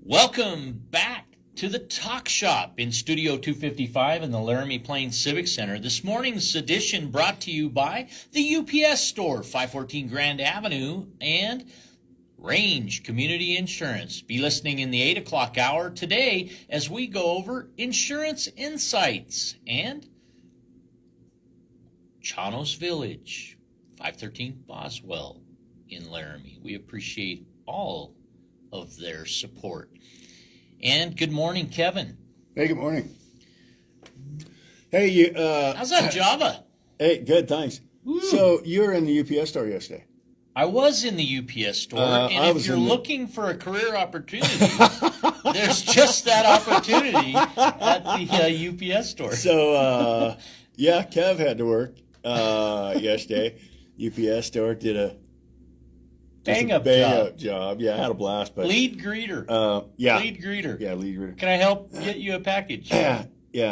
Welcome back to the Talk Shop in Studio 255 in the Laramie Plains Civic Center. This morning's edition brought to you by the UPS Store, 514 Grand Avenue, and Range Community Insurance. Be listening in the 8 o'clock hour today as we go over insurance insights and Chanos Village, 513 Boswell in Laramie. We appreciate all of their support. And good morning, Kevin. Hey, good morning. Hey, you. How's that Java? Hey, good, thanks. Woo. So you were in the UPS store yesterday. I was in the UPS store, and if you're looking for a career opportunity, there's just that opportunity at the UPS store. So, yeah, Kev had to work yesterday. UPS store did a bang-up job. Yeah, I had a blast. But lead greeter. Yeah. Lead greeter. Yeah, lead greeter. Can I help get you a package? Yeah.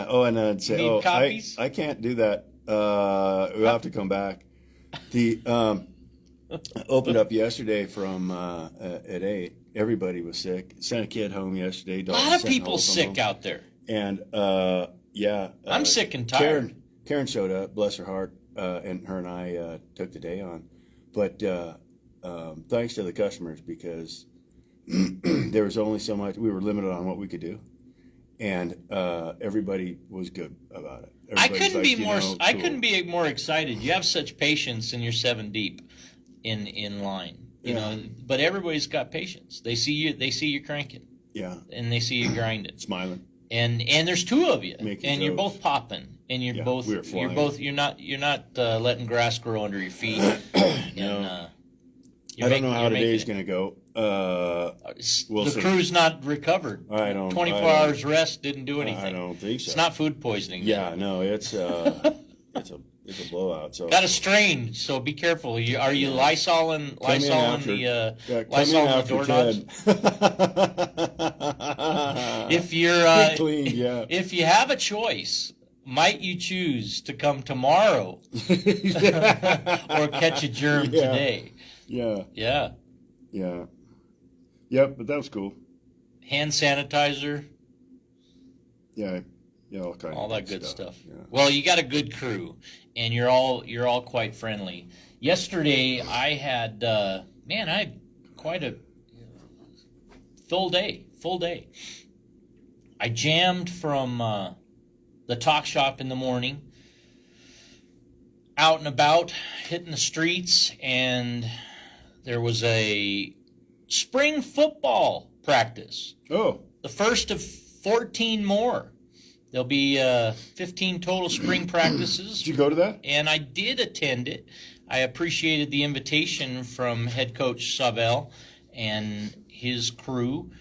Oh, and I'd say, Need copies? I can't do that. We'll have to come back. The opened up yesterday from at 8. Everybody was sick. Sent a kid home yesterday. A lot of people sick out there. And yeah, I'm sick and tired. Karen showed up, bless her heart, and her and I took the day on. But thanks to the customers, because there was only so much. We were limited on what we could do, and everybody was good about it. I couldn't be more. I couldn't be more excited. You have such patience, and you're 7 deep in line. You know, but everybody's got patience. They see you. They see you cranking. Yeah. And they see you grinding, smiling. And there's two of you, and you're both popping, and you're both you're not letting grass grow under your feet. No. I don't know how today's going to go. We'll see. Crew's not recovered. 24 hours rest didn't do anything. I don't think so. It's not food poisoning. Yeah, no, it's a blowout. So got a strain. So be careful. Are you Lysol and the doorknobs? If you're clean, yeah. If you have a choice, might you choose to come tomorrow or catch a germ today? Yeah. Yeah. Yeah. Yep, but that was cool. Hand sanitizer. Yeah. Yeah, all that good stuff. Yeah. Well, you got a good crew, and you're all quite friendly. Yesterday, I had I had quite a full day. I jammed from the Talk Shop in the morning, out and about, hitting the streets, and there was a spring football practice. Oh. The first of 14 more. There'll be 15 total spring practices. Did you go to that? And I did attend it. I appreciated the invitation from head coach Savell and his crew.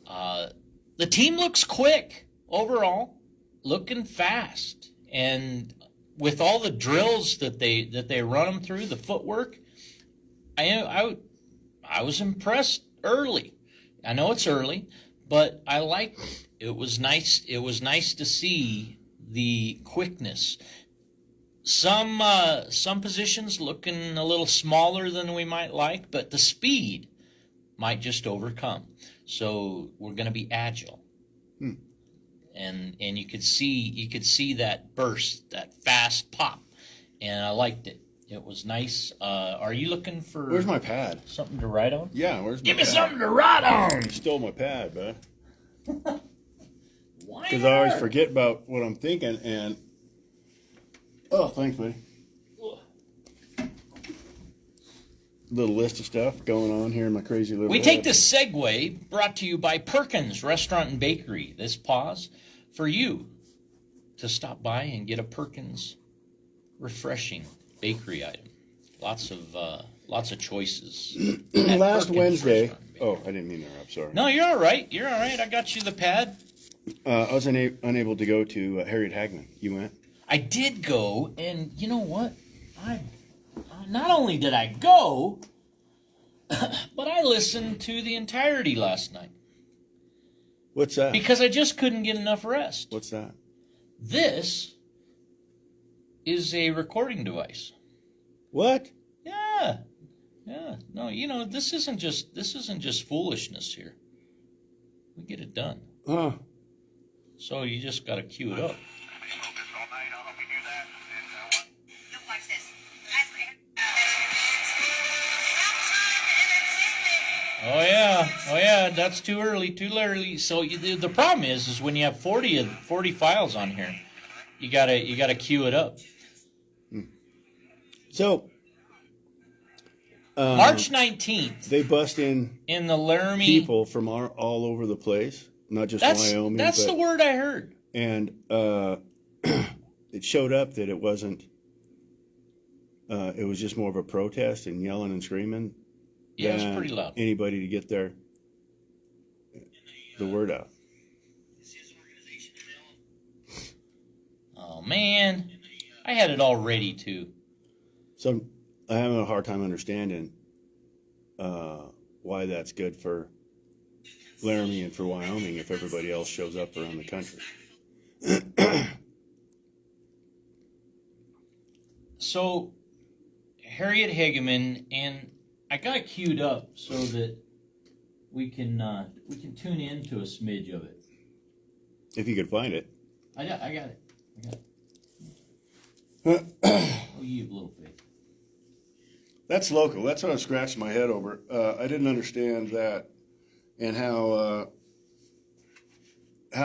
The team looks quick overall, looking fast. And with all the drills that they run them through, the footwork, I was impressed early. I know it's early, but I liked it. It was nice. It was nice to see the quickness. Some positions looking a little smaller than we might like, but the speed might just overcome. So we're going to be agile. And you could see that burst, that fast pop, and I liked it. It was nice. Are you looking for? Where's my pad? Something to write on? Yeah, where's my Give pad? me something to write on. You stole my pad, bud. Because I always forget about what I'm thinking, and thanks, buddy. Little list of stuff going on here in my crazy little We head. take this segue brought to you by Perkins Restaurant and Bakery. This pause for you to stop by and get a Perkins refreshing bakery item. Lots of choices. Last Wednesday. Oh, I didn't mean to interrupt. Sorry. No, you're all right. You're all right. I got you the pad. I was unable to go to Harriet Hagman. You went? I did go, and you know what? Not only did I go, but I listened to the entirety last night. What's that? Because I just couldn't get enough rest. What's that? This is a recording device. What? Yeah. Yeah, no, this isn't just foolishness here. We get it done. Huh. So you just got to cue it up. Oh yeah, that's too early. So the problem is when you have 40 files on here, you gotta queue it up. So March 19th they bust in the Laramie. people from all over the place, not just Wyoming. That's the word I heard. And it showed up that it wasn't. It was just more of a protest and yelling and screaming. Yeah, it's pretty loud. Anybody to get the word out. Oh man, I had it all ready too. So I'm having a hard time understanding why that's good for Laramie and for Wyoming if everybody else shows up around the country. So Harriet Hageman, and I got it queued up so that we can tune into a smidge of it. If you could find it. I got it. Oh, you have little faith. That's local. That's what I scratched my head over. I didn't understand that and how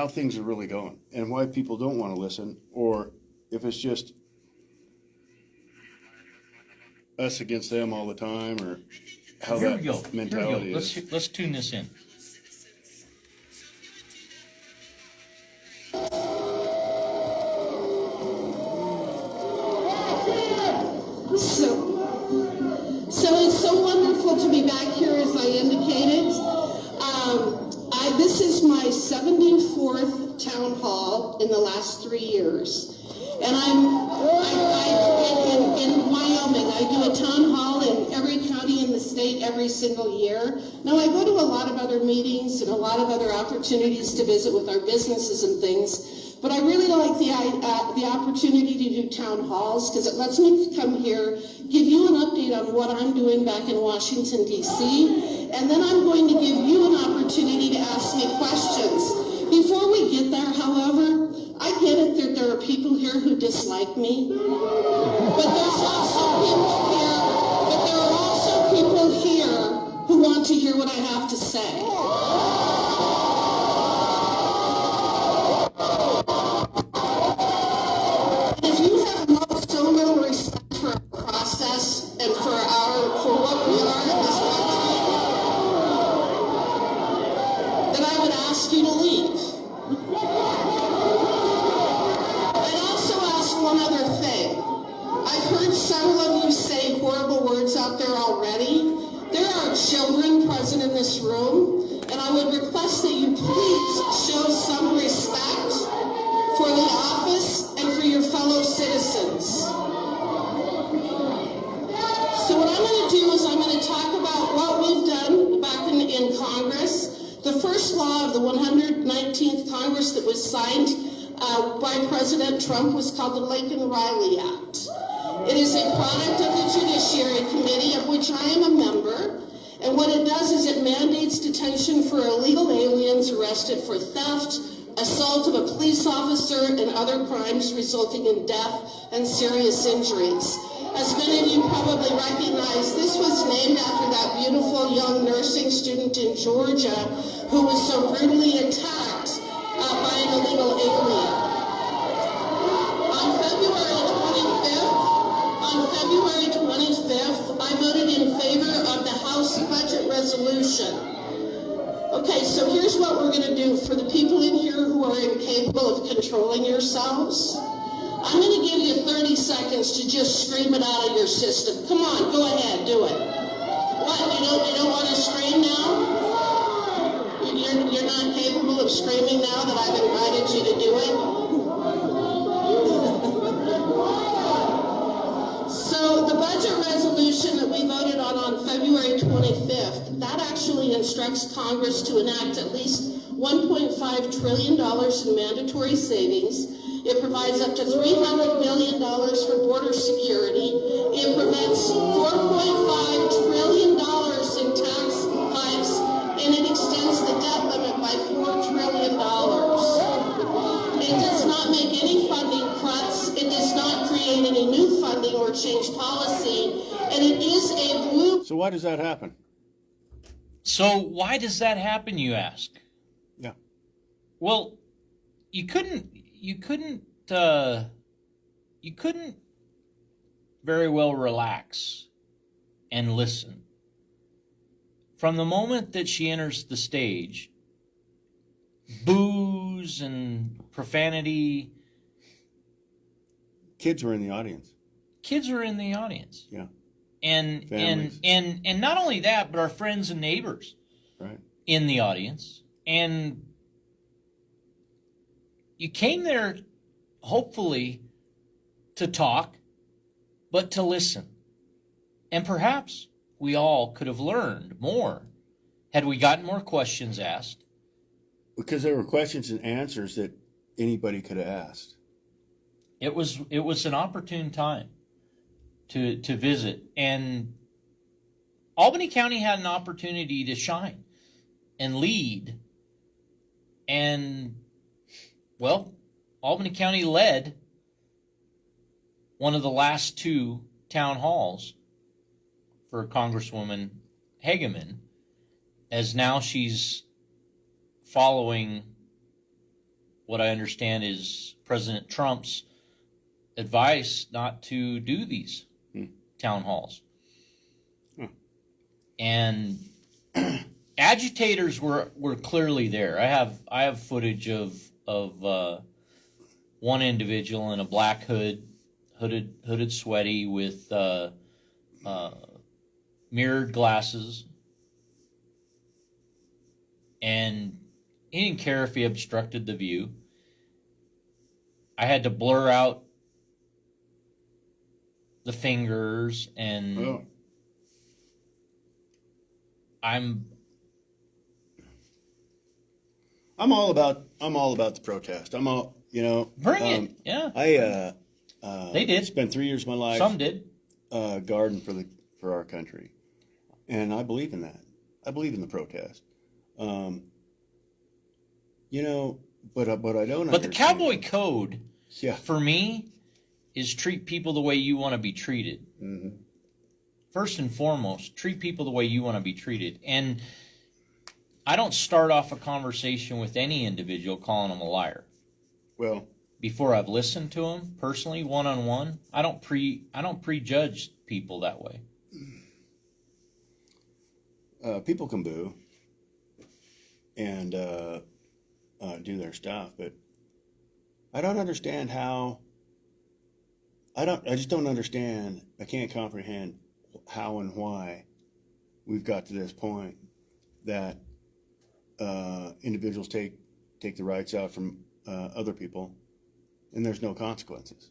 things are really going and why people don't want to listen, or if it's just us against them all the time, or how Here that we go. mentality is. Let's tune this in. So it's so wonderful to be back here, as I indicated. This is my 74th town hall in the last 3 years. And in Wyoming, I do a town hall in every county in the state every single year. Now, I go to a lot of other meetings and a lot of other opportunities to visit with our businesses and things. But I really like the opportunity to do town halls because it lets me come here, give you an update on what I'm doing back in Washington, D.C., and then I'm going to give you an opportunity to ask me questions. Before we get there, however, I get it that there are people here who dislike me, but there's also people here, but there are also people here who want to hear what I have to say. If you have so little respect for our process and for what we are in this country, then I would ask you to leave. I'd also ask one other thing. I've heard several of you say horrible words out there already. There are children present in this room, and I would request that you please show some respect for the office and for your fellow citizens. So what I'm going to do is I'm going to talk about what we've done back in Congress. The first law of the 119th Congress that was signed by President Trump was called the Laken-Riley Act. It is a product of the Judiciary Committee, of which I am a member. And what it does is it mandates detention for illegal aliens arrested for theft, assault of a police officer, and other crimes resulting in death and serious injuries. As many of you probably recognize, this was named after that beautiful young nursing student in Georgia who was so brutally attacked by an illegal alien. On February 25th, I voted in favor of the House budget resolution. Okay, so here's what we're going to do for the people in here who are incapable of controlling yourselves. I'm going to give you 30 seconds to just scream it out of your system. Come on, go ahead, do it. What, you don't want to scream now? You're not capable of screaming now that I've invited you to do it? So the budget resolution that we voted on February 25th, that actually instructs Congress to enact at least $1.5 trillion in mandatory savings It provides up to $300 million for border security. It prevents $4.5 trillion in tax hikes, and it extends the debt limit by $4 trillion. It does not make any funding cuts. It does not create any new funding or change policy, and it is a blue. So why does that happen? So why does that happen, you ask? Yeah. Well, you couldn't very well relax and listen. From the moment that she enters the stage, boos and profanity. Kids were in the audience. Kids are in the audience. Yeah. And Families. and not only that, but our friends and neighbors Right. in the audience. And you came there hopefully to talk, but to listen. And perhaps we all could have learned more had we gotten more questions asked. Because there were questions and answers that anybody could have asked. It was an opportune time to visit, and Albany County had an opportunity to shine and lead. And well, Albany County led one of the last two town halls for Congresswoman Hageman, as now she's following what I understand is President Trump's advice not to do these town halls. And agitators were clearly there. I have footage of one individual in a black hooded sweaty with mirrored glasses, and he didn't care if he obstructed the view. I had to blur out the fingers, and Oh. I'm I'm all about the protest. I'm all, bring it. Yeah, They did. Spent 3 years of my life some did. garden for our country, and I believe in that. I believe in the protest. But I don't. But the understand. cowboy code, Yeah. for me, is treat people the way you want to be treated. Mm-hmm. First and foremost, treat people the way you want to be treated. And I don't start off a conversation with any individual calling them a liar. Well, Before I've listened to them personally, one-on-one, I don't prejudge people that way. people can boo and do their stuff, but I don't understand how. I just don't understand. I can't comprehend how and why we've got to this point that individuals take the rights out from other people, and there's no consequences.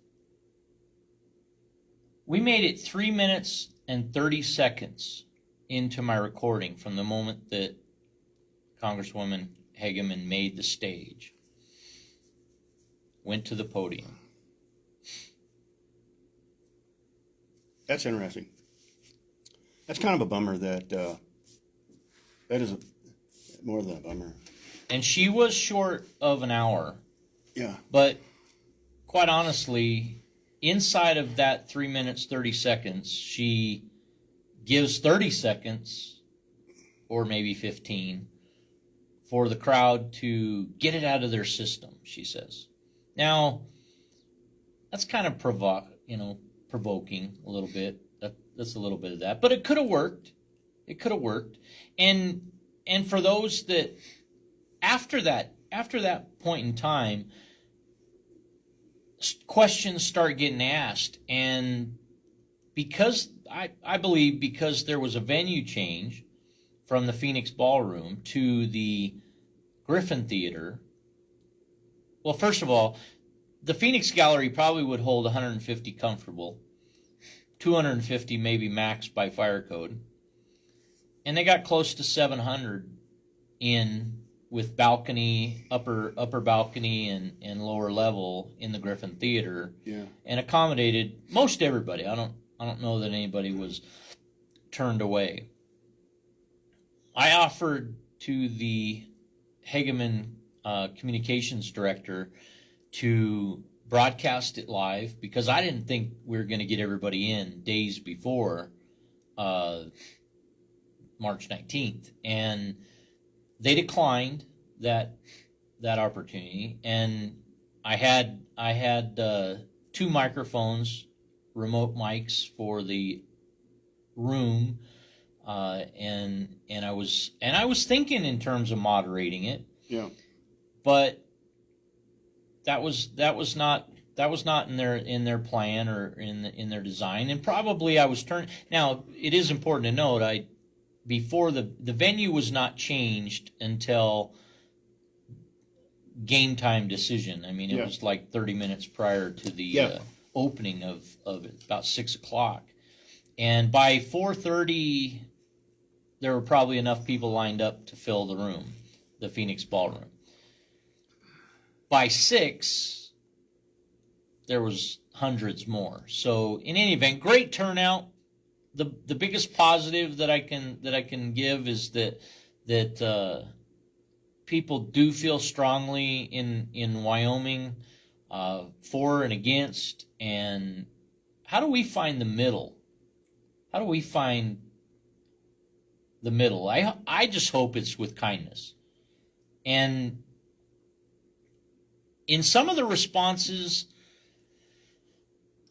We made it 3 minutes and 30 seconds into my recording from the moment that Congresswoman Hageman made the stage, went to the podium. That's interesting. That's kind of a bummer that that is more than a bummer. And she was short of an hour, Yeah. but quite honestly, inside of that 3 minutes, 30 seconds, she gives 30 seconds or maybe 15 for the crowd to get it out of their system, she says. Now, that's kind of provoking a little bit. That's a little bit of that, but it could have worked. It could have worked. And for those that after that point in time, questions start getting asked, and because I believe because there was a venue change from the Phoenix Ballroom to the Griffin Theater. Well, first of all, the Phoenix Gallery probably would hold 150 comfortable, 250 maybe max by fire code, and they got close to 700 in with balcony, upper balcony and lower level in the Griffin Theater, Yeah. and accommodated most everybody. I don't know that anybody was turned away. I offered to the Hageman communications director to broadcast it live because I didn't think we were going to get everybody in days before March 19th, and they declined that opportunity. And I had 2 microphones, remote mics for the room, and I was thinking in terms of moderating it, Yeah. but that was not in their plan or in their design, and probably I was turned. Now it is important to note, before the venue was not changed until game time decision. I mean, it Yeah. was like 30 minutes prior to the Yeah. opening of it, about 6:00, and by 4:30 there were probably enough people lined up to fill the room, the Phoenix Ballroom. By 6, there was hundreds more. So in any event, great turnout. The biggest positive that I can give is that people do feel strongly in Wyoming, for and against. And how do we find the middle? How do we find the middle? I just hope it's with kindness. And in some of the responses,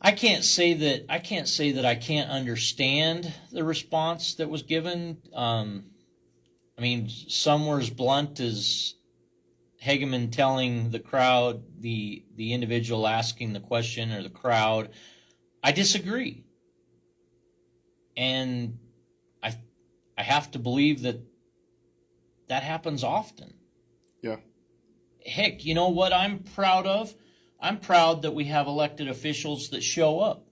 I can't say that I can't understand the response that was given. I mean, some were as blunt as Hageman telling the crowd, the individual asking the question or the crowd, "I disagree," and I have to believe that happens often. Yeah. Heck, you know what I'm proud of? I'm proud that we have elected officials that show up.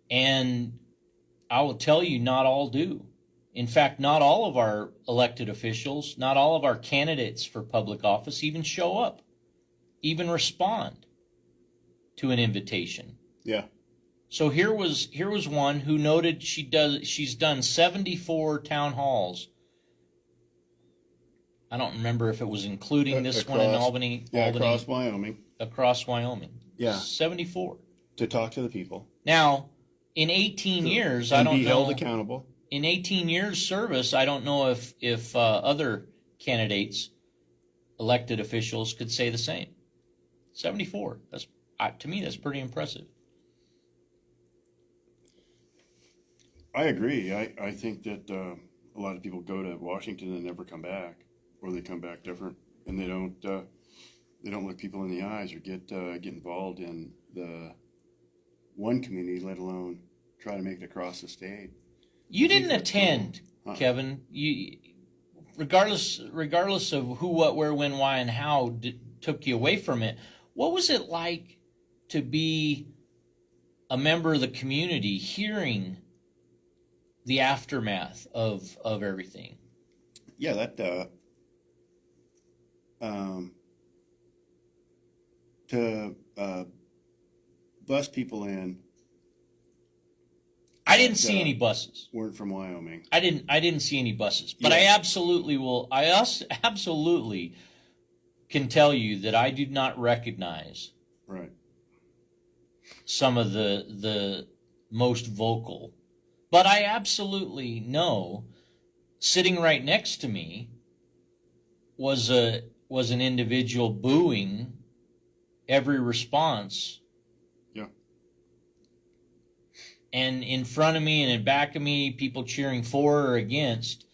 And I will tell you, not all do. In fact, not all of our elected officials, not all of our candidates for public office even show up, even respond to an invitation. Yeah. So here was one who noted she's done 74 town halls. I don't remember if it was including this one in Albany. Yeah, Albany, across Wyoming. Across Wyoming. Yeah. 74. To talk to the people. Now, in 18 years, and I don't be know. held accountable. In 18 years service, I don't know if other candidates, elected officials, could say the same. 74. To me, that's pretty impressive. I agree. I think that a lot of people go to Washington and never come back, or they come back different, and they don't look people in the eyes or get involved in the one community, let alone try to make it across the state. You didn't attend, Kevin. You, regardless of who, what, where, when, why, and how took you away from it. What was it like to be a member of the community, hearing the aftermath of everything? Yeah, that to bus people in. I didn't see any buses. Weren't from Wyoming. I didn't see any buses, but Yeah. I absolutely can tell you that I did not recognize Right. some of the most vocal. But I absolutely know, sitting right next to me was an individual booing every response. Yeah. And in front of me and in back of me, people cheering for or against.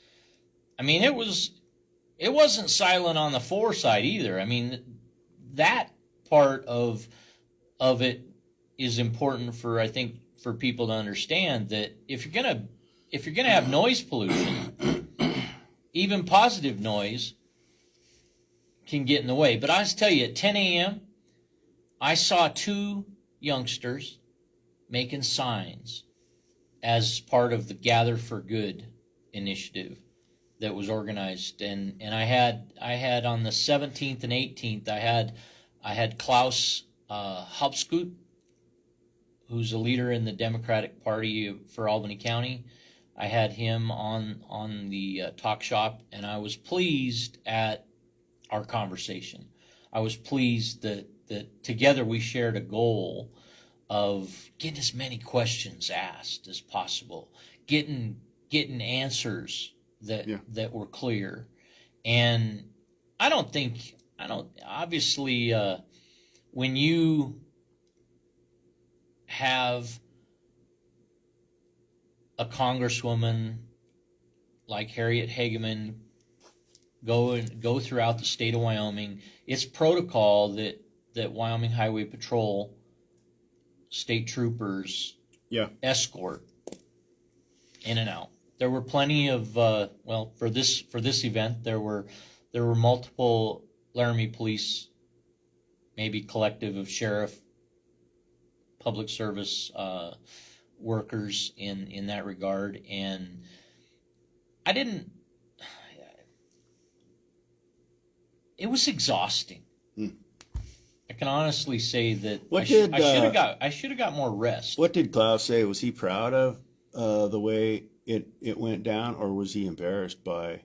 I mean, it wasn't silent on the for side either. I mean, that part of it is important for, I think, for people to understand that if you're gonna have noise pollution, even positive noise can get in the way. But I was tell you, at 10 a.m., I saw 2 youngsters making signs as part of the Gather for Good initiative. that was organized, and I had on the 17th and 18th I had Klaus Hopskut, who's a leader in the Democratic Party for Albany County. I had him on the talk shop, and I was pleased at our conversation. I was pleased that together we shared a goal of getting as many questions asked as possible, getting answers that were clear. And I don't obviously when you have a congresswoman like Harriet Hageman go throughout the state of Wyoming, it's protocol that Wyoming Highway Patrol state troopers escort in and out. There were plenty of for this event there were multiple Laramie police, maybe collective of sheriff, public service workers in that regard, and it was exhausting. I can honestly say that I should have got more rest. What did Klaus say? Was he proud of the way it went down, or was he embarrassed by?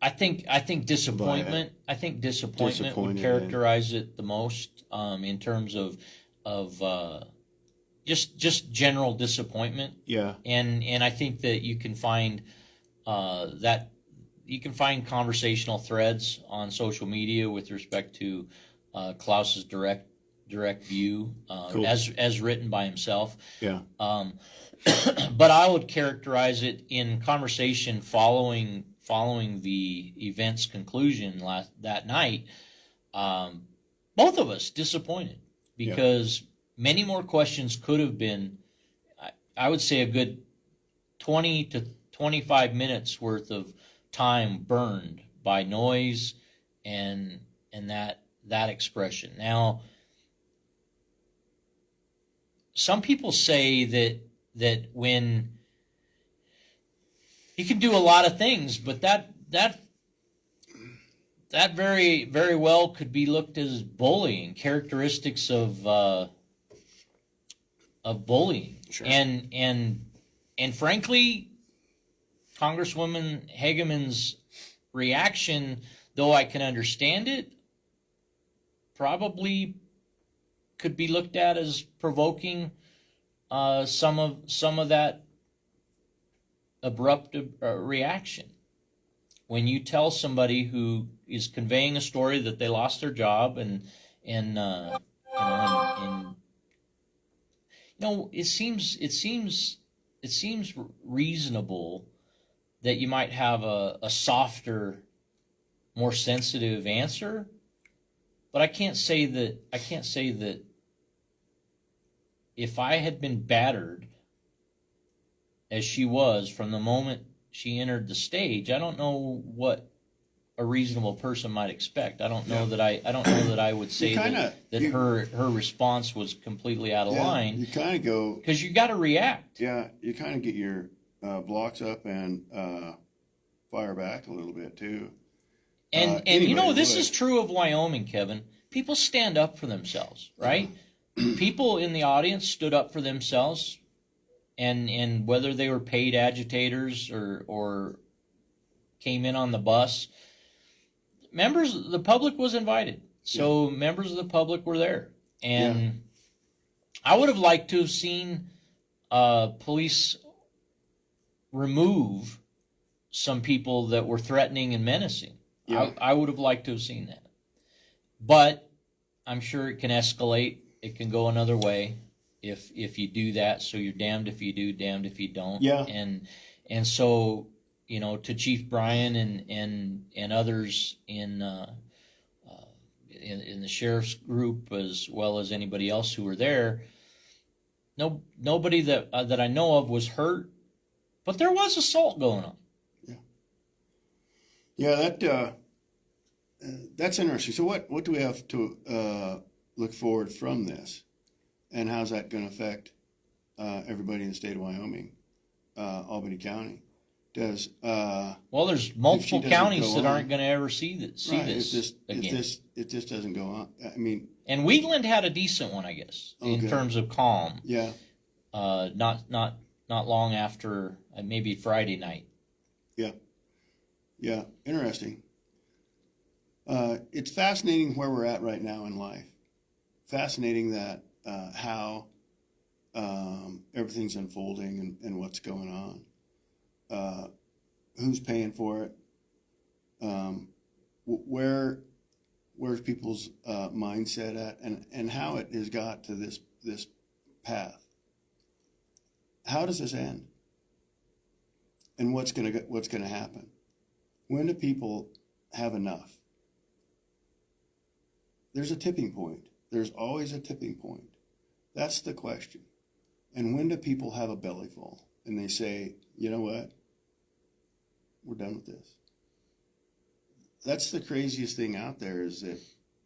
I think disappointment. I think disappointment would characterize it the most, in terms of just general disappointment. Yeah. And I think that you can find conversational threads on social media with respect to Klaus's direct view, cool. as written by himself. Yeah. But I would characterize it in conversation following the event's conclusion that night. Both of us disappointed because many more questions could have been. I would say a good 20 to 25 minutes worth of time burned by noise and that expression. Now, some people say that when you can do a lot of things, but that very, very well could be looked as bullying, characteristics of bullying. Sure. And frankly, Congresswoman Hageman's reaction, though I can understand it, probably could be looked at as provoking some of that abrupt reaction. When you tell somebody who is conveying a story that they lost their job and it seems reasonable that you might have a softer, more sensitive answer, but I can't say that if I had been battered as she was from the moment she entered the stage, I don't know what a reasonable person might expect. I don't know that I would say her response was completely out of line. You kind of go because you got to react. Yeah, you kind of get your blocks up and fire back a little bit too. And this is true of Wyoming, Kevin. People stand up for themselves, right? People in the audience stood up for themselves, and whether they were paid agitators or came in on the bus, the public was invited. So members of the public were there. And I would have liked to have seen police remove some people that were threatening and menacing. Yeah. I would have liked to have seen that. But I'm sure it can escalate. It can go another way if you do that. So you're damned if you do, damned if you don't. Yeah. And so, to Chief Bryan and others in the sheriff's group, as well as anybody else who were there, nobody that I know of was hurt, but there was assault going on. Yeah, that's interesting. So what do we have to look forward from this, and how's that going to affect everybody in the state of Wyoming, Albany County? does Well, there's multiple doesn't counties go that on- aren't going to ever see right, this again. if this doesn't go on, I mean, And Wheatland had a decent one, I guess, in Okay. terms of calm. yeah, Not long after maybe Friday night. yeah, interesting. It's fascinating where we're at right now in life. Fascinating that how everything's unfolding and what's going on. Who's paying for it? Where's people's mindset at, and how it has got to this path. How does this end? And what's gonna happen? When do people have enough? There's a tipping point. There's always a tipping point. That's the question. And when do people have a bellyful and they say, you know what? We're done with this. That's the craziest thing out there, is that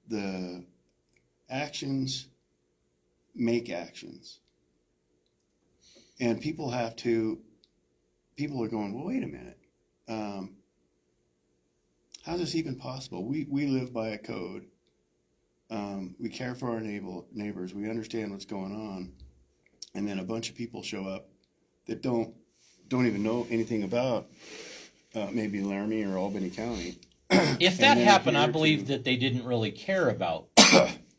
the actions make actions. And people are going, well, wait a minute. How's this even possible? We live by a code. We care for our neighbors. We understand what's going on. And then a bunch of people show up that don't even know anything about maybe Laramie or Albany County. If that they're happened, I here believe to- that they didn't really care about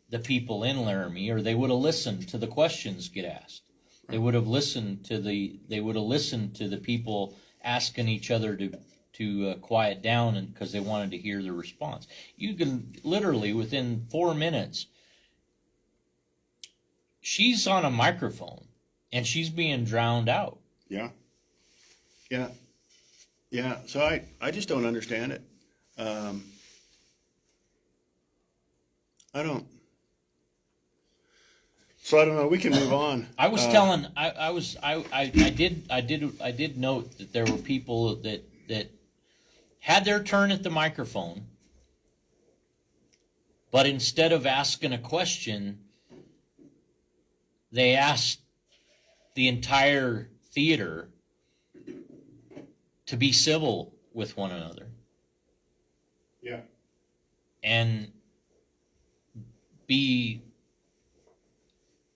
the people in Laramie, or they would have listened to the questions get asked. They would have listened to the people asking each other to quiet down, and because they wanted to hear the response. You can literally, within 4 minutes, she's on a microphone and she's being drowned out. Yeah. So I just don't understand it. I don't. So I don't know. We can move on. I was telling, I did note that there were people that had their turn at the microphone, but instead of asking a question, they asked the entire theater to be civil with one another Yeah. and be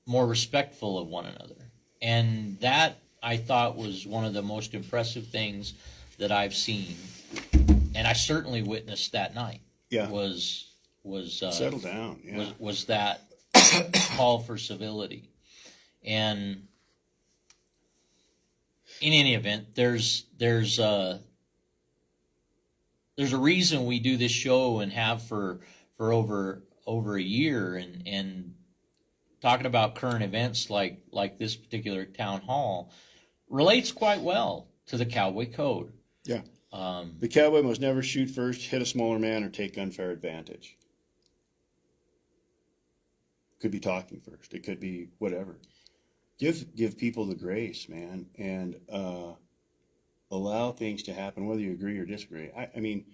more respectful of one another. And that, I thought, was one of the most impressive things that I've seen, and I certainly witnessed that night. Yeah. Was Settle down. Yeah. was that call for civility. And in any event, there's a reason we do this show and have for over a year, and talking about current events like this particular town hall relates quite well to the Cowboy Code. Yeah. The cowboy must never shoot first, hit a smaller man, or take unfair advantage. Could be talking first. It could be whatever. Give people the grace, man, and allow things to happen, whether you agree or disagree. I mean,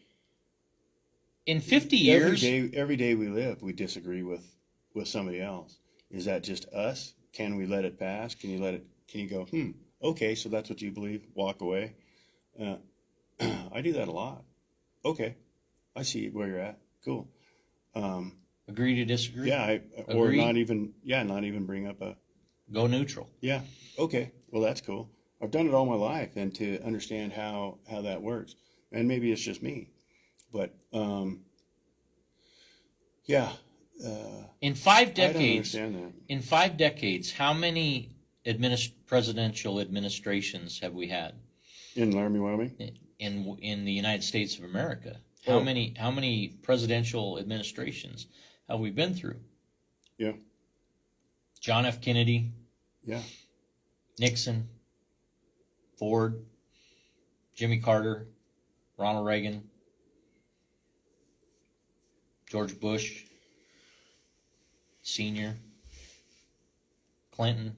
In 50 years, every day we live, we disagree with somebody else. Is that just us? Can we let it pass? Can you go, okay, so that's what you believe, walk away? I do that a lot. Okay, I see where you're at. Cool. agree to disagree. Yeah, or Agree. not even bring up a, Go neutral. yeah, okay, well, that's cool. I've done it all my life, and to understand how that works. And maybe it's just me, but yeah. In 5 I don't decades, understand that. in 5 decades, how many presidential administrations have we had In Laramie, Wyoming? in the United States of America? How Oh. many presidential administrations have we been through? Yeah, John F. Kennedy, yeah, Nixon, Ford, Jimmy Carter, Ronald Reagan, George Bush Sr., Clinton,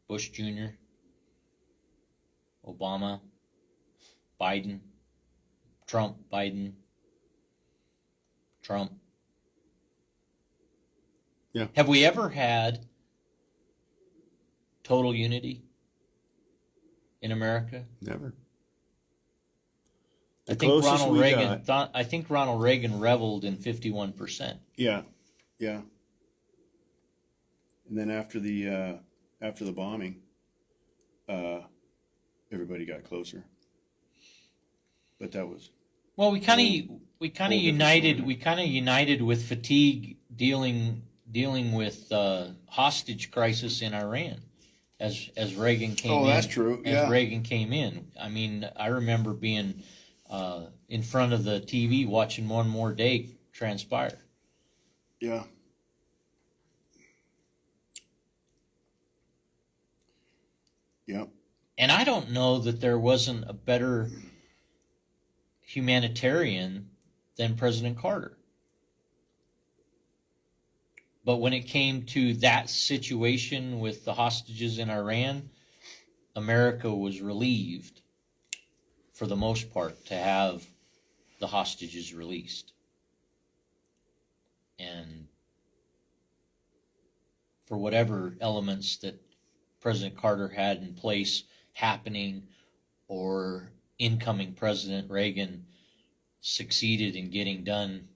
Bush Jr., Obama, Biden, Trump, Biden, Trump. Yeah. Have we ever had total unity? in America? Never. I The think closest Ronald we Reagan. got- I think Ronald Reagan reveled in 51%. Yeah, yeah. And then after the bombing, everybody got closer. But that was Well, we kind Whole of different united. story. We kind of united with fatigue dealing with hostage crisis in Iran as Reagan came in. Oh, that's true, As yeah. Reagan came in, I mean, I remember being in front of the TV watching one more day transpire. yeah. Yeah. And I don't know that there wasn't a better humanitarian than President Carter. But when it came to that situation with the hostages in Iran, America was relieved, for the most part, to have the hostages released. And for whatever elements that President Carter had in place happening, or incoming President Reagan succeeded in getting done.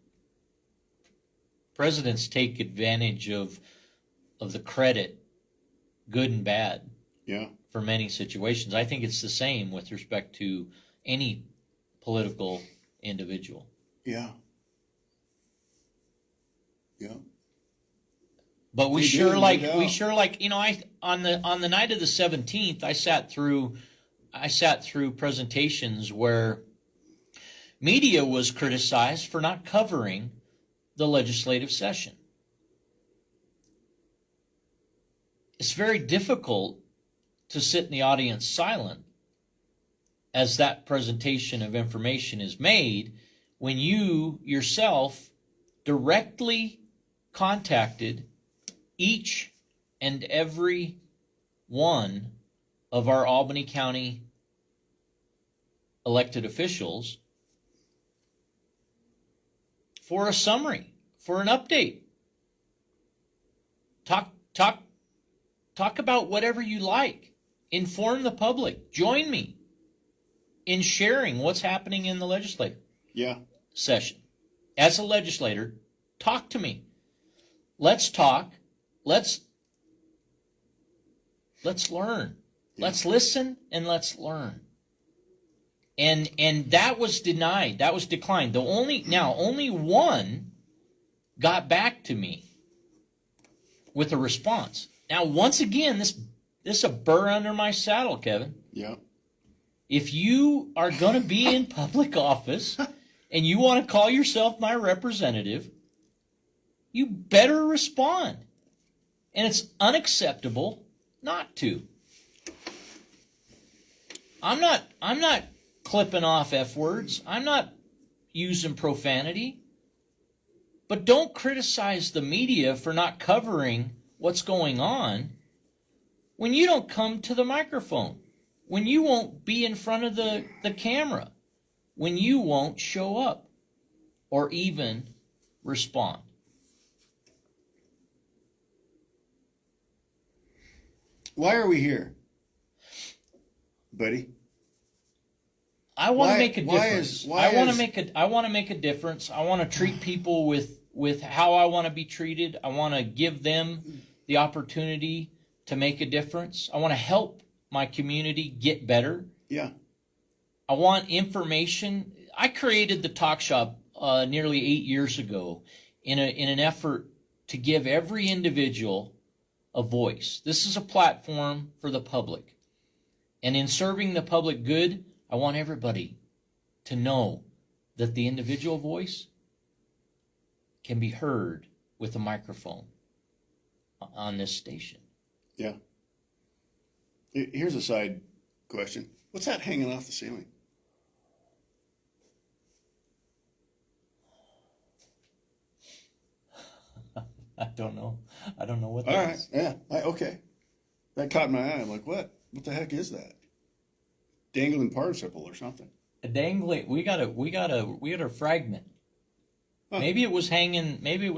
Presidents take advantage of the credit, good and bad, Yeah. for many situations. I think it's the same with respect to any political individual. Yeah. Yeah. But we They sure do, no like doubt. we sure like I on the night of the 17th I sat through presentations where media was criticized for not covering the legislative session. It's very difficult to sit in the audience silent as that presentation of information is made when you yourself directly contacted each and every one of our Albany County elected officials for a summary, for an update. Talk about whatever you like. Inform the public. Join me in sharing what's happening in the legislative Yeah. session. As a legislator, talk to me. Let's talk. Let's learn. Yeah. Let's listen and let's learn. And that was denied. That was declined. Only one got back to me with a response. Now, once again, this is a burr under my saddle, Kevin. Yeah. If you are going to be in public office and you want to call yourself my representative, you better respond. And it's unacceptable not to. I'm not clipping off F words. I'm not using profanity. But don't criticize the media for not covering what's going on when you don't come to the microphone, when you won't be in front of the camera, when you won't show up or even respond. Why are we here, buddy? I want to Why- make a why difference. is- why I want is- to make a difference. I want to treat people with how I want to be treated. I want to give them the opportunity to make a difference. I want to help my community get better. Yeah. I want information. I created the Talk Shop nearly 8 years ago in an effort to give every individual a voice. This is a platform for the public. And in serving the public good, I want everybody to know that the individual voice can be heard with a microphone on this station. Yeah. Here's a side question. What's that hanging off the ceiling? I don't know. I don't know what All that right. is. Yeah. Okay. That caught my eye. I'm like, what? What the heck is that? Dangling participle or something. A dangling. We got a fragment. Huh. Maybe it was hanging. Maybe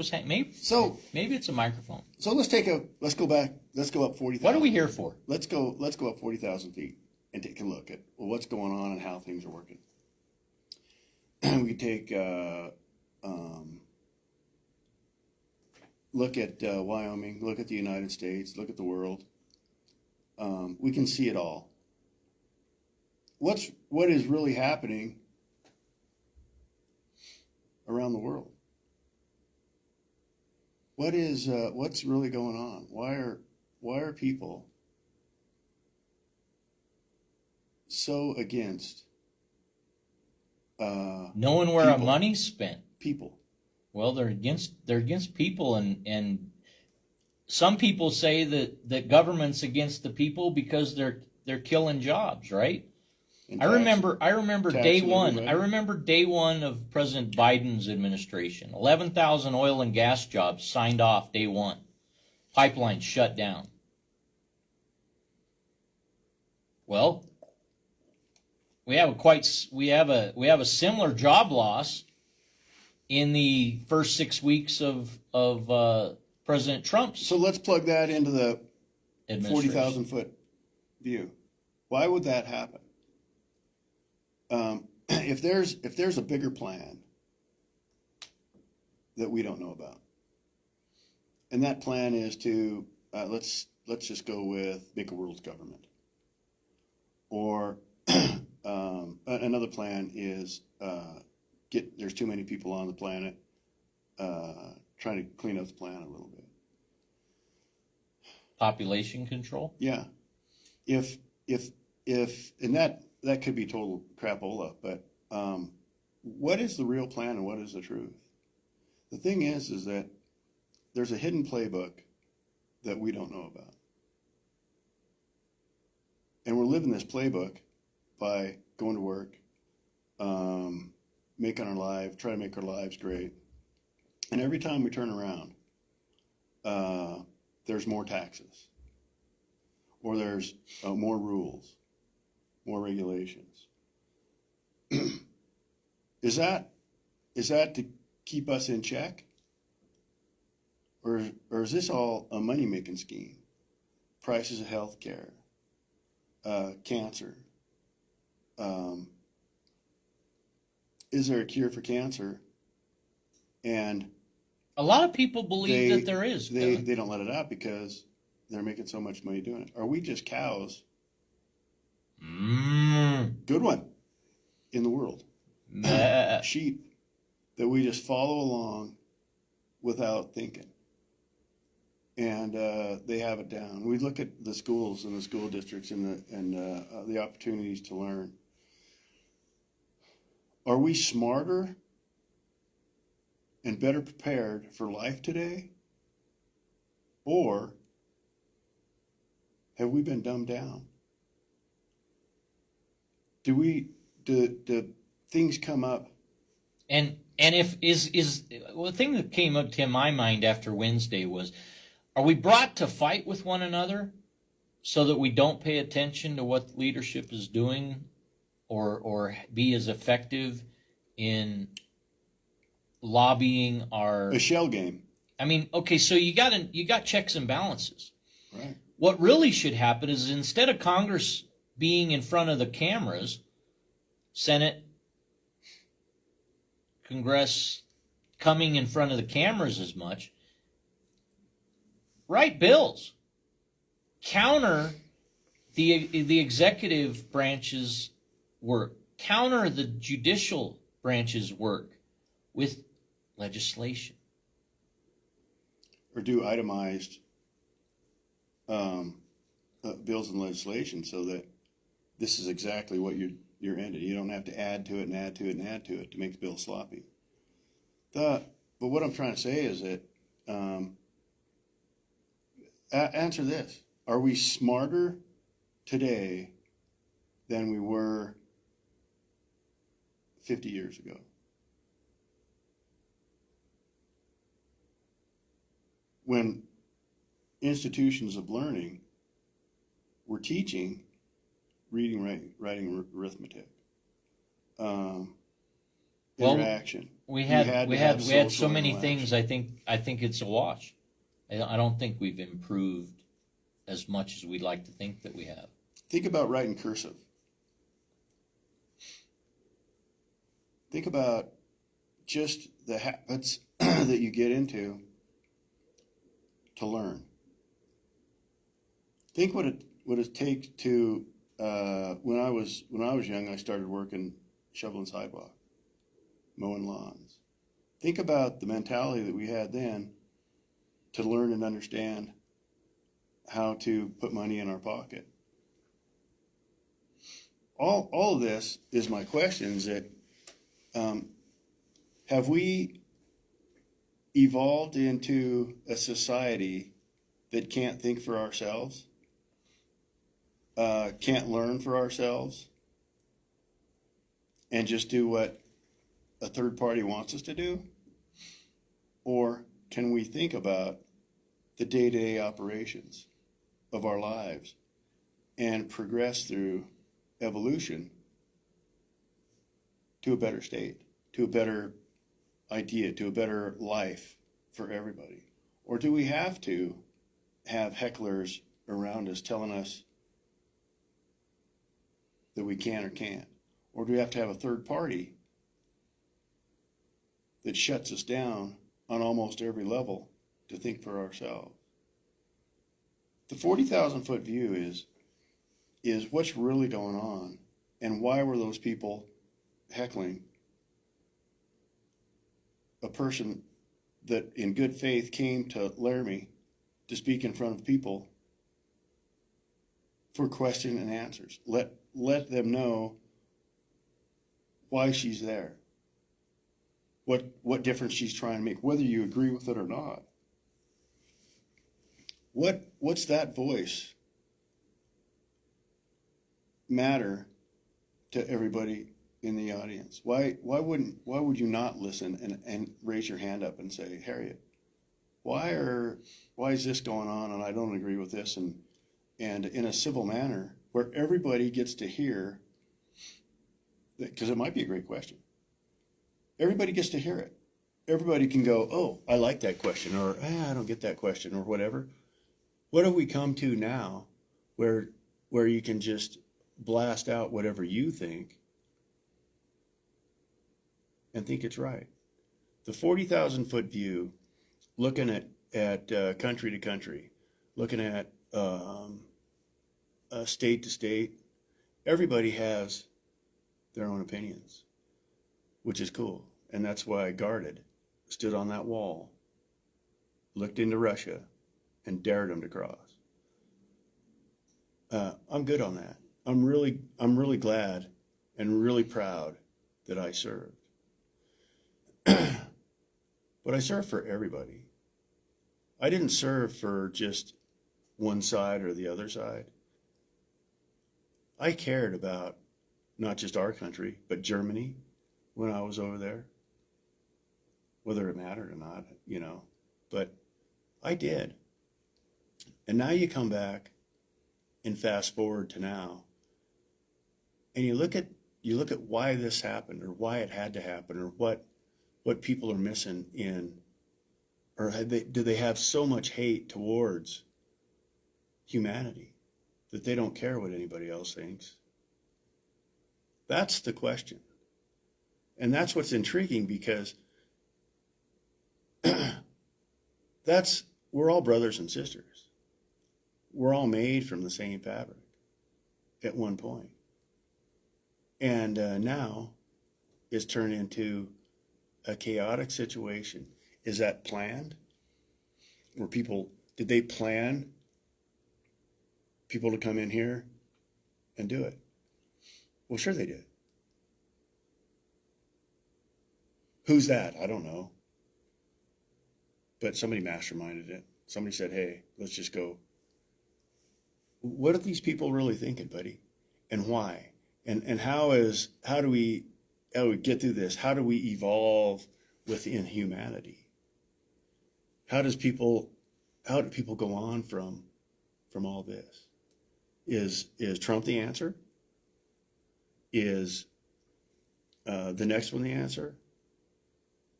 So it's a microphone. let's go back. Let's go up 40,000. What are we here for? Let's go up 40,000 feet and take a look at what's going on and how things are working. We could take look at Wyoming, look at the United States, look at the world. We can see it all. What is really happening around the world? What's really going on? Why are people so against Knowing where our people. money's spent. people? Well, they're against people, and some people say that government's against the people because they're killing jobs, right? And I remember day taxing one. everybody. I remember day one of President Biden's administration. 11,000 oil and gas jobs signed off day one. Pipelines shut down. Well, we have a similar job loss in the first 6 weeks of President Trump's So let's plug that into the administration. 40,000 foot view. Why would that happen? If there's a bigger plan that we don't know about, and that plan is to let's just go with make a world's government, or another plan is there's too many people on the planet, trying to clean up the planet a little bit. Population control. Yeah, if and that could be total crapola, but what is the real plan and what is the truth? The thing is that there's a hidden playbook that we don't know about, and we're living this playbook by going to work, trying to make our lives great, and every time we turn around, there's more taxes, or there's more rules, more regulations. Is that to keep us in check, or is this all a money making scheme? Prices of health care, cancer. Is there a cure for cancer? And A lot of people believe that there is. Dylan. they don't let it out because they're making so much money doing it. Are we just cows? Good one. In the world. Meh. Sheep that we just follow along without thinking. And they have it down. We look at the schools and the school districts and the opportunities to learn. Are we smarter and better prepared for life today? Or have we been dumbed down? Do things come up? And if well, the thing that came up to my mind after Wednesday was, are we brought to fight with one another so that we don't pay attention to what leadership is doing, or be as effective in lobbying our? A shell game, I mean, okay, so you got checks and balances. right? What really should happen is, instead of Congress being in front of the cameras, Senate, Congress coming in front of the cameras as much, write bills, counter the executive branch's work, counter the judicial branch's work with legislation. Or do itemized bills and legislation so that this is exactly what you're into. You don't have to add to it and add to it and add to it to make the bill sloppy. But what I'm trying to say is that answer this: are we smarter today than we were 50 years ago? When institutions of learning were teaching reading, writing, arithmetic, interaction. We had so social many interaction. things. I think it's a wash. I don't think we've improved as much as we'd like to think that we have. Think about writing cursive. Think about just the habits that you get into to learn. Think what it takes to when I was young, I started working shoveling sidewalk, mowing lawns. Think about the mentality that we had then to learn and understand how to put money in our pocket. All of this is my question: is that have we evolved into a society that can't think for ourselves, can't learn for ourselves, and just do what a third party wants us to do? Or can we think about the day-to-day operations of our lives and progress through evolution to a better state, to a better idea, to a better life for everybody? Or do we have to have hecklers around us telling us that we can or can't? Or do we have to have a third party that shuts us down on almost every level to think for ourselves? The 40,000 foot view is what's really going on, and why were those people heckling a person that in good faith came to Laramie to speak in front of people for question and answers. Let them know why she's there, what difference she's trying to make, whether you agree with it or not. What's that voice matter to everybody in the audience? Why would you not listen and raise your hand up and say, Harriet, why is this going on and I don't agree with this, and in a civil manner where everybody gets to hear, because it might be a great question. Everybody gets to hear it. Everybody can go, oh, I like that question, or I don't get that question, or whatever. What have we come to now where you can just blast out whatever you think and think it's right? The 40,000 foot view, looking at country to country, looking at state to state, everybody has their own opinions, which is cool. And that's why I guarded, stood on that wall, looked into Russia, and dared them to cross. I'm good on that. I'm really glad and really proud that I served. But I served for everybody. I didn't serve for just one side or the other side. I cared about not just our country, but Germany when I was over there, whether it mattered or not, but I did. And now you come back and fast forward to now, and you look at why this happened, or why it had to happen, or what people are missing in, or do they have so much hate towards humanity that they don't care what anybody else thinks? That's the question. And that's what's intriguing, because we're all brothers and sisters. We're all made from the same fabric at one point. And now it's turned into a chaotic situation. Is that planned? Did they plan people to come in here and do it? Well, sure they did. Who's that? I don't know. But somebody masterminded it. Somebody said, hey, let's just go. What are these people really thinking, buddy? And why? And how do we get through this? How do we evolve within humanity? How do people go on from all this? Is Trump the answer? Is the next one the answer?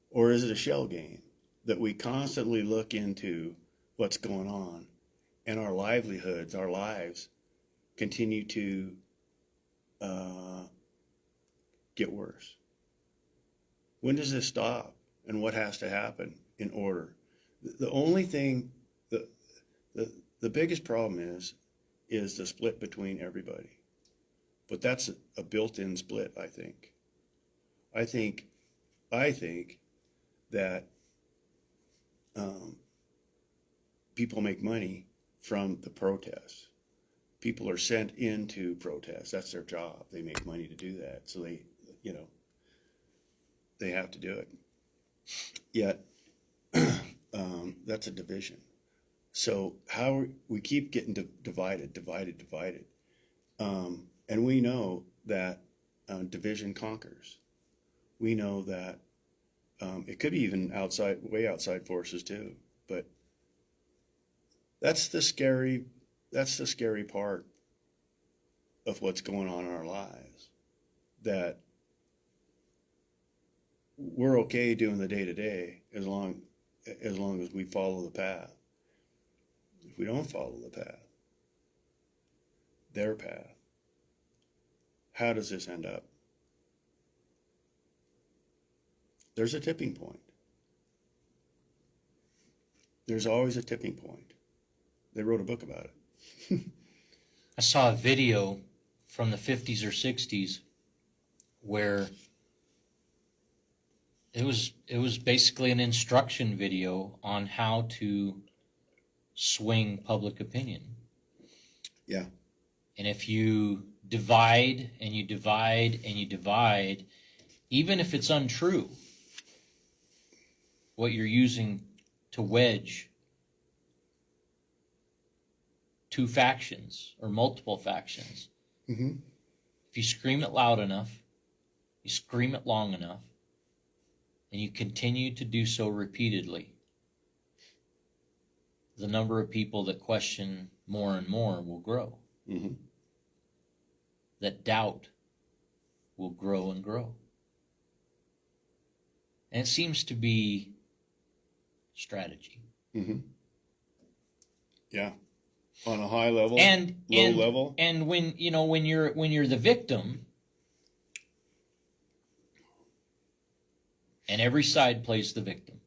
Or is it a shell game that we constantly look into what's going on, and our livelihoods, our lives continue to get worse? When does this stop? And what has to happen in order? The only thing, the biggest problem is the split between everybody. But that's a built-in split, I think. I think that people make money from the protests. People are sent into protests. That's their job. They make money to do that. So they have to do it. Yet, that's a division. So how we keep getting divided. And we know that division conquers. We know that it could be even way outside forces too. But that's the scary part of what's going on in our lives. That we're okay doing the day-to-day as long as we follow the path. If we don't follow the path, their path, how does this end up? There's a tipping point. There's always a tipping point. They wrote a book about it. I saw a video from the 50s or 60s where it was basically an instruction video on how to swing public opinion. Yeah. And if you divide and you divide and you divide, even if it's untrue, what you're using to wedge two factions or multiple factions, Mm-hmm. if you scream it loud enough, you scream it long enough, and you continue to do so repeatedly, the number of people that question more and more will grow. Mm-hmm. That doubt will grow and grow. And it seems to be strategy. Mm-hmm. Yeah. On a high level, low level. And when you're the victim, and every side plays the victim.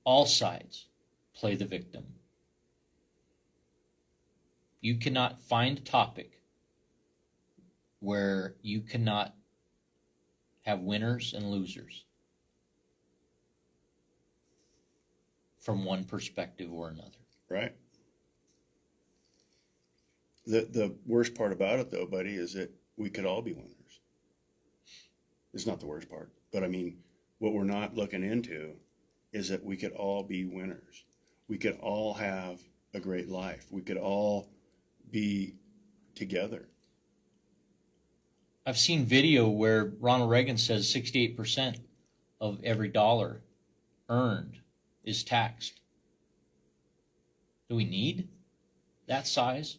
All sides play the victim. You cannot find a topic where you cannot have winners and losers from one perspective or another. Right. The worst part about it, though, buddy, is that we could all be winners. It's not the worst part, but I mean, what we're not looking into is that we could all be winners. We could all have a great life. We could all be together. I've seen video where Ronald Reagan says 68% of every dollar earned is taxed. Do we need that size?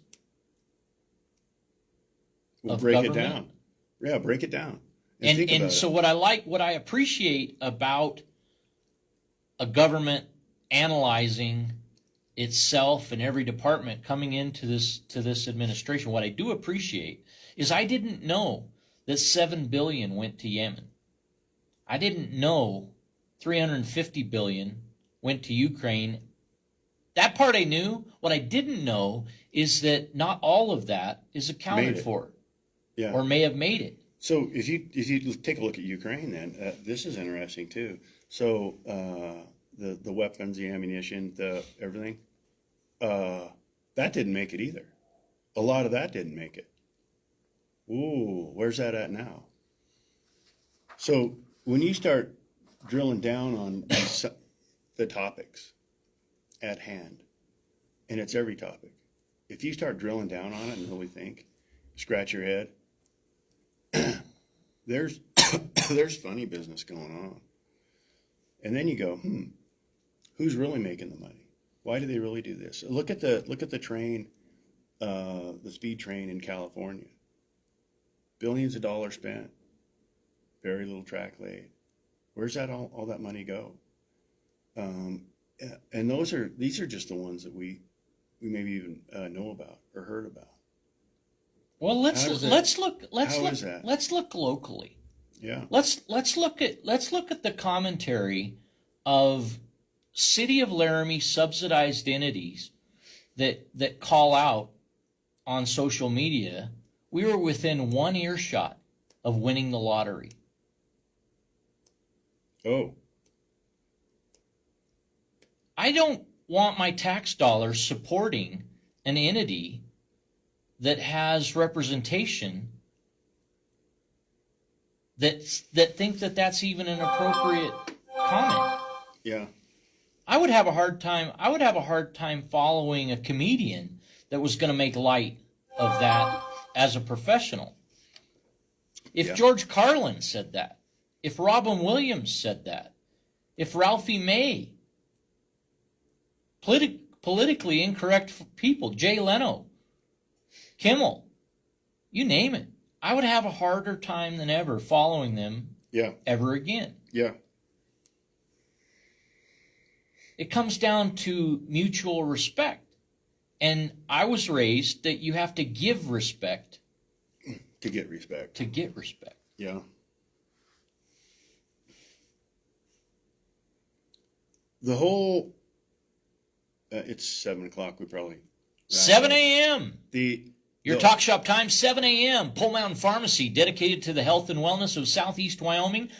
We'll Of break it government? down. Yeah, break it down. And think about so it. what I appreciate about a government analyzing itself and every department coming into this administration, what I do appreciate is I didn't know that $7 billion went to Yemen. I didn't know $350 billion went to Ukraine. That part I knew. What I didn't know is that not all of that is accounted Made it. for, Yeah. or may have made it. So if you take a look at Ukraine, then this is interesting too. So the weapons, the ammunition, the everything, that didn't make it either. A lot of that didn't make it. Ooh, where's that at now? So when you start drilling down on the topics at hand, and it's every topic, if you start drilling down on it and really think, scratch your head, there's funny business going on. And then you go, who's really making the money? Why do they really do this? Look at the train, the speed train in California. Billions of dollars spent, very little track laid. Where's that all that money go? And these are just the ones that we maybe even know about or heard about. Well, How does that- let's how is that? look locally. Yeah. Let's look at the commentary of City of Laramie subsidized entities that call out on social media. We were within one earshot of winning the lottery. Oh, I don't want my tax dollars supporting an entity that has representation that think that that's even an appropriate comment. yeah. I would have a hard time following a comedian that was going to make light of that as a professional. If Yeah. George Carlin said that, if Robin Williams said that, if Ralphie May, politically incorrect people, Jay Leno, Kimmel, you name it, I would have a harder time than ever following them Yeah. ever again. Yeah. It comes down to mutual respect. And I was raised that you have to give respect To get respect. to get respect. Yeah. The whole, it's 7 o'clock. We probably. 7 a.m. Your the- talk shop time, 7 a.m. Pole Mountain Pharmacy, dedicated to the health and wellness of Southeast Wyoming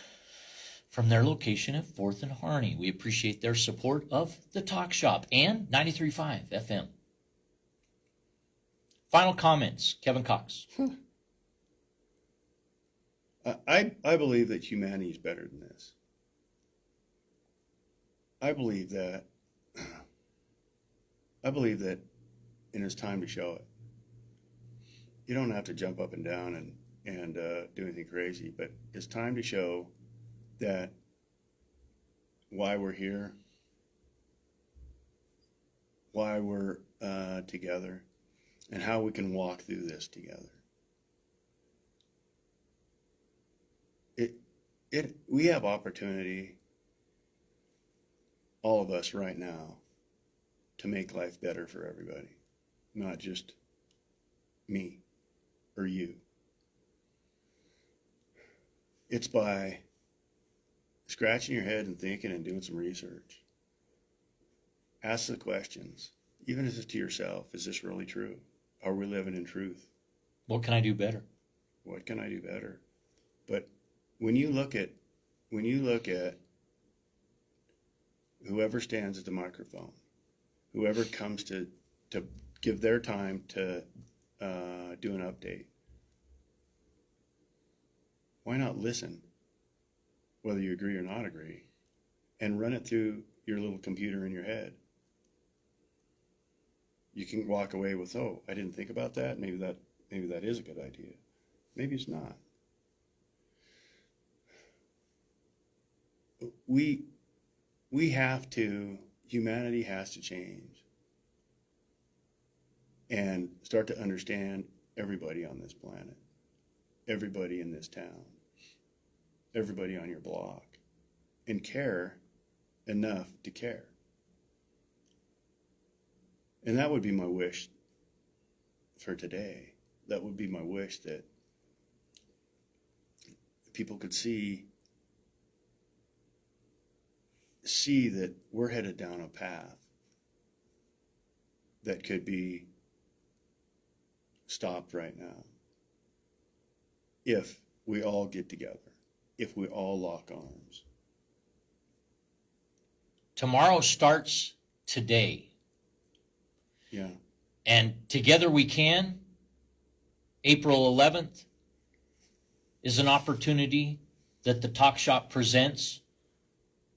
from their location at 4th and Harney. We appreciate their support of the talk shop and 93.5 FM. Final comments, Kevin Cox. I believe that humanity is better than this. I believe that and it's time to show it. You don't have to jump up and down and do anything crazy, but it's time to show that why we're here, why we're together, and how we can walk through this together. We have opportunity, all of us right now, to make life better for everybody, not just me or you. It's by scratching your head and thinking and doing some research. Ask the questions, even if it's to yourself. Is this really true? Are we living in truth? What can I do better? What can I do better? But when you look at whoever stands at the microphone, whoever comes to give their time to do an update, why not listen, whether you agree or not agree, and run it through your little computer in your head? You can walk away with, oh, I didn't think about that. Maybe that is a good idea. Maybe it's not. Humanity has to change and start to understand everybody on this planet, everybody in this town, everybody on your block, and care enough to care. And that would be my wish for today. That would be my wish, that people could see that we're headed down a path that could be stopped right now if we all get together, if we all lock arms. Tomorrow starts today. Yeah. And Together We Can, April 11th, is an opportunity that the Talk Shop presents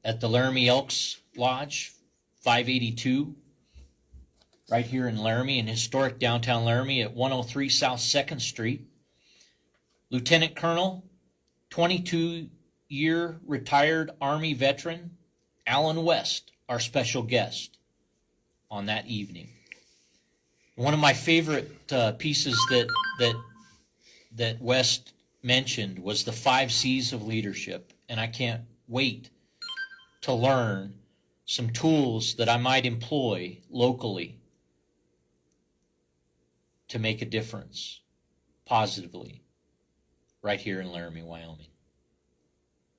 at the Laramie Elks Lodge, 582, right here in Laramie, in historic downtown Laramie at 103 South 2nd Street. Lieutenant Colonel, 22-year retired Army veteran, Alan West, our special guest on that evening. One of my favorite pieces that West mentioned was the 5 C's of leadership, and I can't wait to learn some tools that I might employ locally to make a difference. positively right here in Laramie, Wyoming.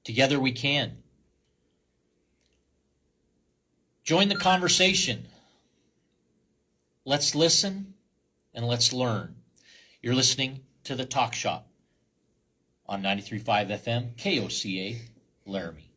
Together we can. Join the conversation. Let's listen and let's learn. You're listening to The Talk Shop on 93.5 FM, KOCA, Laramie.